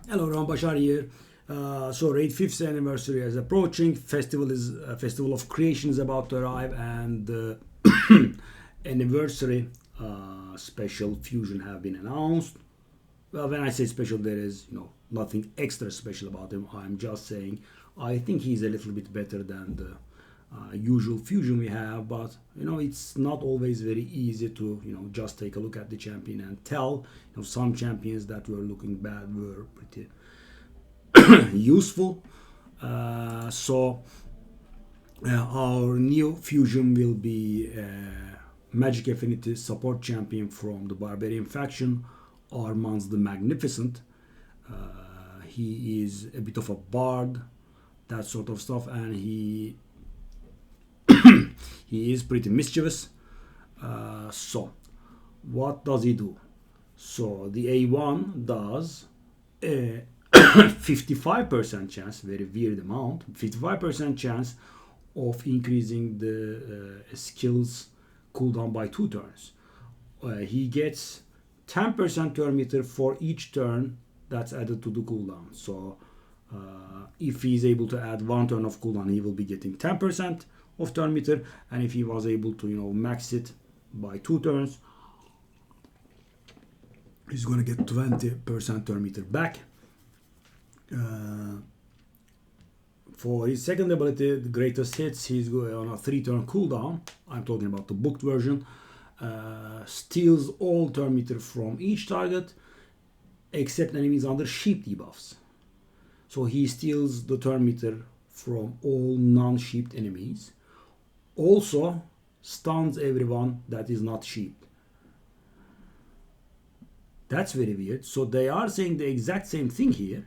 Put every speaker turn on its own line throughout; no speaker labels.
Hello, Ram Bashar here. So, Raid 5th anniversary is approaching. Festival of Creation is about to arrive, and the anniversary special fusion have been announced. Well, when I say special, there is nothing extra special about him. I'm just saying I think he's a little bit better than the usual fusion we have, but it's not always very easy to just take a look at the champion and tell. Some champions that were looking bad were pretty useful. Our new fusion will be Magic Affinity support champion from the Barbarian faction, Armanz the Magnificent. He is a bit of a bard, that sort of stuff, and he is pretty mischievous. What does he do? So the A1 does a 55% chance, very weird amount, 55% chance of increasing the skills cooldown by 2 turns. He gets 10% turn meter for each turn that's added to the cooldown. So if he's able to add 1 turn of cooldown, he will be getting 10% of turn meter, and if he was able to max it by 2 turns, he's gonna get 20% turn meter back. For his second ability, the greatest hits, he's going on a 3 turn cooldown. I'm talking about the booked version. Steals all turn meter from each target except enemies under sheep debuffs. So he steals the turn meter from all non-sheeped enemies. Also stuns everyone that is not sheep. That's very weird. So they are saying the exact same thing here,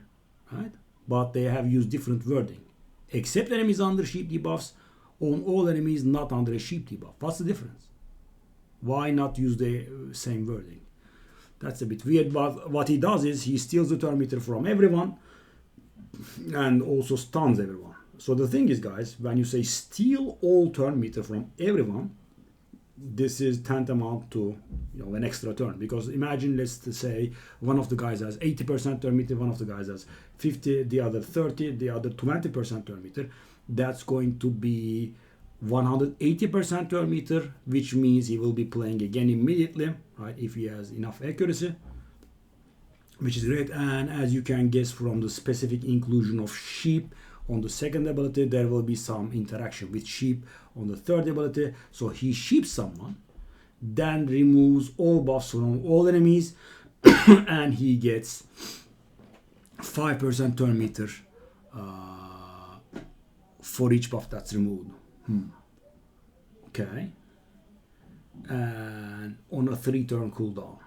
right? But they have used different wording. Except enemies under sheep debuffs, on all enemies not under a sheep debuff. What's the difference? Why not use the same wording? That's a bit weird, but what he does is he steals the turn meter from everyone and also stuns everyone. So the thing is, guys, when you say steal all turn meter from everyone, this is tantamount to an extra turn, because imagine, let's say one of the guys has 80% turn meter, one of the guys has 50, the other 30, the other 20% turn meter. That's going to be 180% turn meter, which means he will be playing again immediately, right, if he has enough accuracy, which is great. And as you can guess from the specific inclusion of sheep on the second ability, there will be some interaction with sheep on the third ability. So he sheeps someone, then removes all buffs from all enemies, and he gets 5% turn meter for each buff that's removed. Okay. And on a 3 turn cooldown.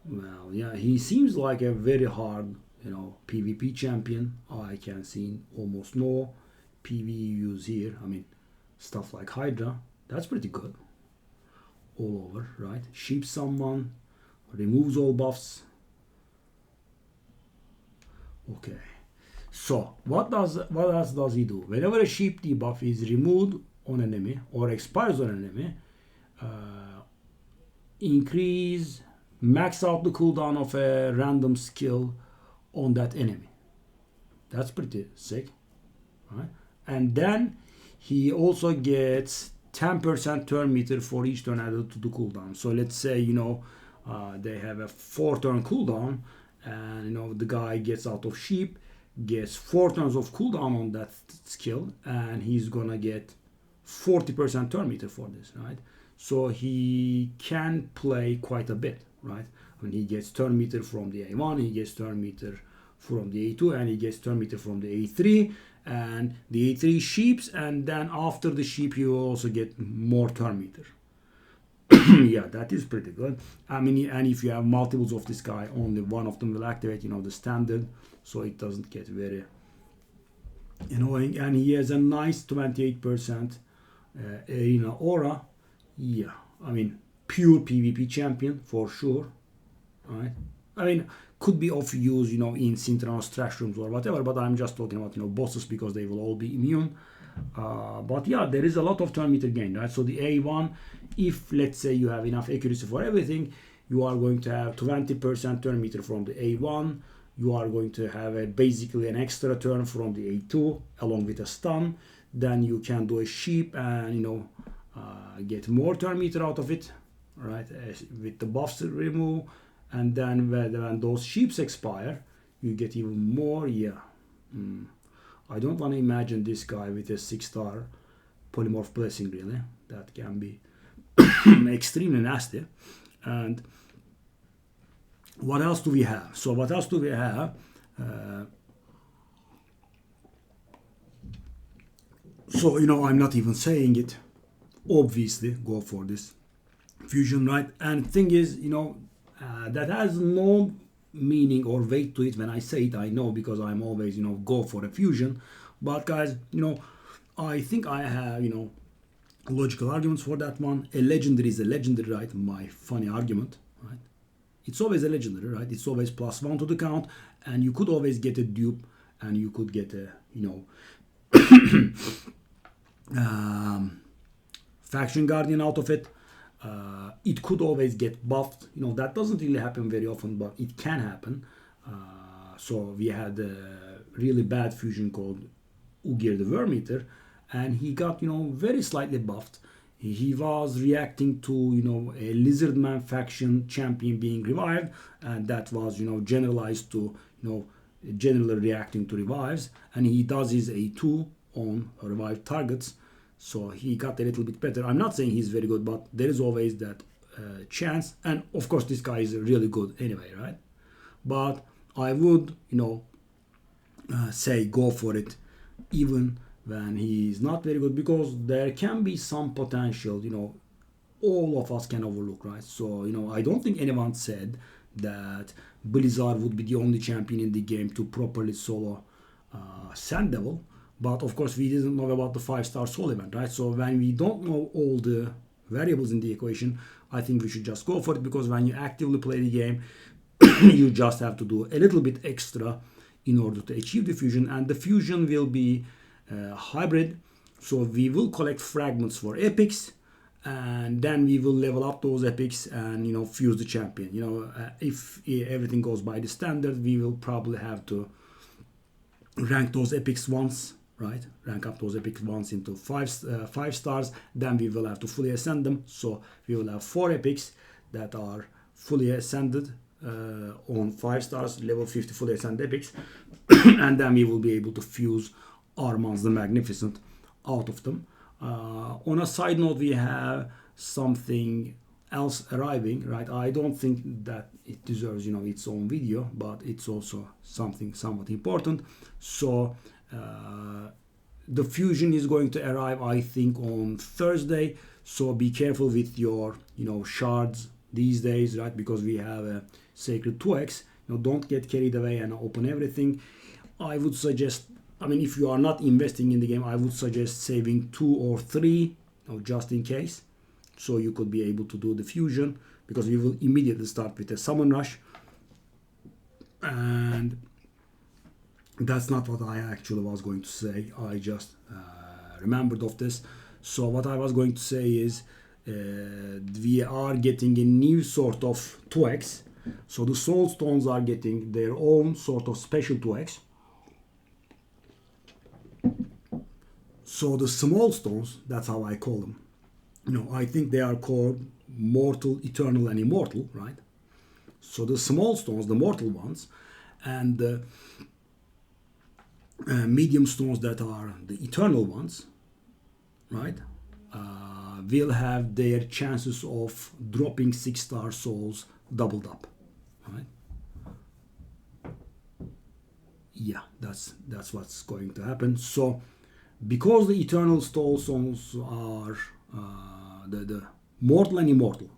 Well, yeah, he seems like a very hard PvP champion. I can see almost no PvE use here. I mean, stuff like Hydra, that's pretty good. All over, right? Sheeps someone, removes all buffs. Okay. So what else does he do? Whenever a sheep debuff is removed on an enemy or expires on an enemy, max out the cooldown of a random skill on that enemy. That's pretty sick, right? And then he also gets 10% turn meter for each turn added to the cooldown. So let's say they have a 4 turn cooldown, and the guy gets out of sheep, gets 4 turns of cooldown on that skill, and he's gonna get 40% turn meter for this, right? So he can play quite a bit, right? When he gets turn meter from the A1, he gets turn meter from the A2, and he gets turn meter from the A3, and the A3 sheeps, and then after the sheep you also get more turn meter. Yeah, that is pretty good. I mean, and if you have multiples of this guy, only one of them will activate, the standard, so it doesn't get very annoying. And he has a nice 28% arena aura. Yeah, I mean, pure PvP champion for sure, right? I mean, could be of use, in Synchronous trash rooms or whatever, but I'm just talking about, bosses, because they will all be immune. But yeah, there is a lot of turn meter gain, right? So the A1, if let's say you have enough accuracy for everything, you are going to have 20% turn meter from the A1. You are going to have basically an extra turn from the A2 along with a stun. Then you can do a sheep and get more turn meter out of it, right? With the buffs removed, and then when those sheeps expire, you get even more. Yeah, I don't want to imagine this guy with a 6-star polymorph blessing. Really, that can be extremely nasty. And what else do we have? So what else do we have? So I'm not even saying it. Obviously, go for this fusion, right? And thing is, that has no meaning or weight to it when I say it. I know, because I'm always, go for a fusion. But guys, I think I have, logical arguments for that one. A legendary is a legendary, right? My funny argument, right? It's always a legendary, right? It's always +1 to the count, and you could always get a dupe, and you could get a, faction guardian out of it. It could always get buffed. That doesn't really happen very often, but it can happen. So we had a really bad fusion called Ugir the Vermeter, and he got, very slightly buffed. He was reacting to, a Lizardman faction champion being revived, and that was, generalized to, generally reacting to revives, and he does his A2 on revived targets. So he got a little bit better. I'm not saying he's very good, but there is always that chance. And of course, this guy is really good anyway, right? But I would, say go for it, even when he's not very good, because there can be some potential, all of us can overlook, right? So, I don't think anyone said that Blizzard would be the only champion in the game to properly solo Sand Devil. But of course, we didn't know about the 5-star soul event, right? So when we don't know all the variables in the equation, I think we should just go for it, because when you actively play the game, you just have to do a little bit extra in order to achieve the fusion. And the fusion will be hybrid. So we will collect fragments for epics, and then we will level up those epics and, fuse the champion. If everything goes by the standard, we will probably have to rank those epics once. Right, rank up those epics once into 5 stars. Then we will have to fully ascend them. So we will have 4 epics that are fully ascended on 5 stars, level 50 fully ascended epics, and then we will be able to fuse Armanz the Magnificent out of them. On a side note, we have something else arriving, right? I don't think that it deserves, its own video, but it's also something somewhat important. So the fusion is going to arrive, I think, on Thursday. So be careful with your, shards these days, right? Because we have a sacred 2x. Don't get carried away and open everything. I would suggest, if you are not investing in the game, I would suggest saving 2 or 3, just in case. So you could be able to do the fusion, because we will immediately start with a summon rush. And that's not what I actually was going to say. I just remembered of this. So what I was going to say is we are getting a new sort of 2x. So the soul stones are getting their own sort of special 2x. So the small stones, that's how I call them. I think they are called mortal, eternal, and immortal, right? So the small stones, the mortal ones, and the medium stones that are the eternal ones, right, will have their chances of dropping 6-star souls doubled up, right? Yeah, that's what's going to happen. So because the eternal soul stones are the mortal and immortal,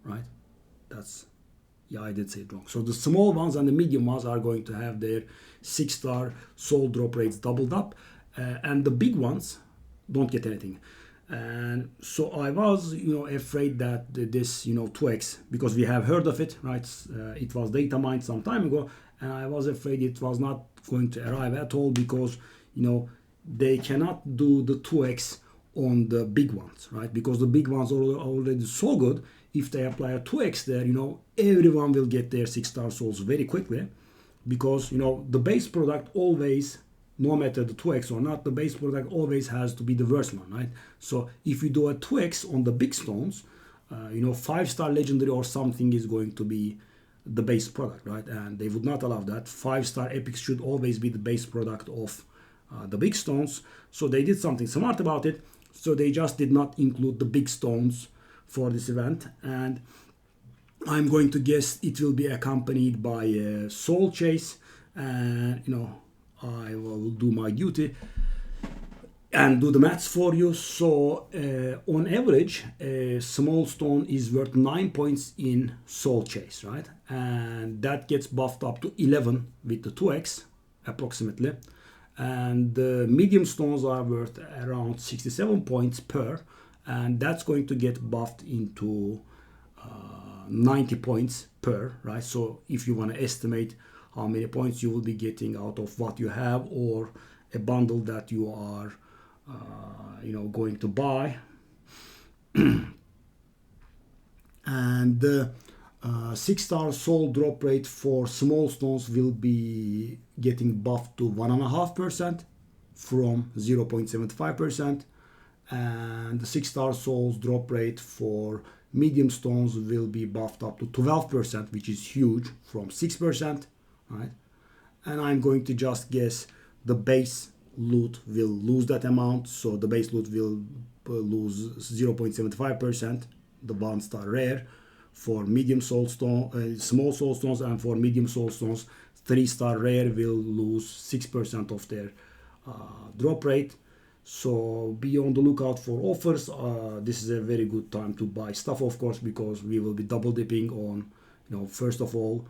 right? Yeah, I did say it wrong. So the small ones and the medium ones are going to have their 6-star soul drop rates doubled up, and the big ones don't get anything. And so I was, afraid that this, 2x, because we have heard of it, right? It was data mined some time ago, and I was afraid it was not going to arrive at all, because, they cannot do the 2x on the big ones, right? Because the big ones are already so good. if they apply a 2x there, everyone will get their 6-star souls very quickly, because the base product always, no matter the 2x or not, the base product always has to be the worst one, right? So if you do a 2x on the big stones, 5-star legendary or something is going to be the base product, right? And they would not allow that. 5-star epics should always be the base product of the big stones. So they did something smart about it. So they just did not include the big stones for this event. And I'm going to guess it will be accompanied by a soul chase. And, I will do my duty and do the maths for you. So on average, a small stone is worth 9 points in soul chase, right? And that gets buffed up to 11 with the 2x approximately. And the medium stones are worth around 67 points per, and that's going to get buffed into 90 points per, right? So if you want to estimate how many points you will be getting out of what you have, or a bundle that you are going to buy. And the 6-star soul drop rate for small stones will be getting buffed to 1.5% from 0.75%, and the 6-star souls drop rate for medium stones will be buffed up to 12%, which is huge, from 6%, right? And I'm going to just guess the base loot will lose that amount, so the base loot will lose 0.75%, the 1-star rare for medium soul stone, small soul stones, and for medium soul stones, 3-star rare will lose 6% of their drop rate. So be on the lookout for offers. This is a very good time to buy stuff, of course, because we will be double dipping on, first of all,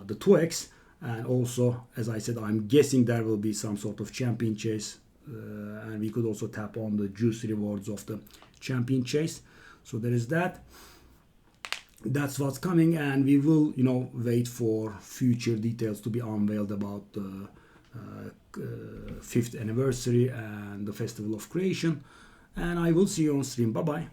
the 2x, and also, as I said, I'm guessing there will be some sort of champion chase, and we could also tap on the juice rewards of the champion chase. So there is that. That's what's coming, and we will, wait for future details to be unveiled about the 5th anniversary and the Festival of Creation. And I will see you on stream. Bye bye.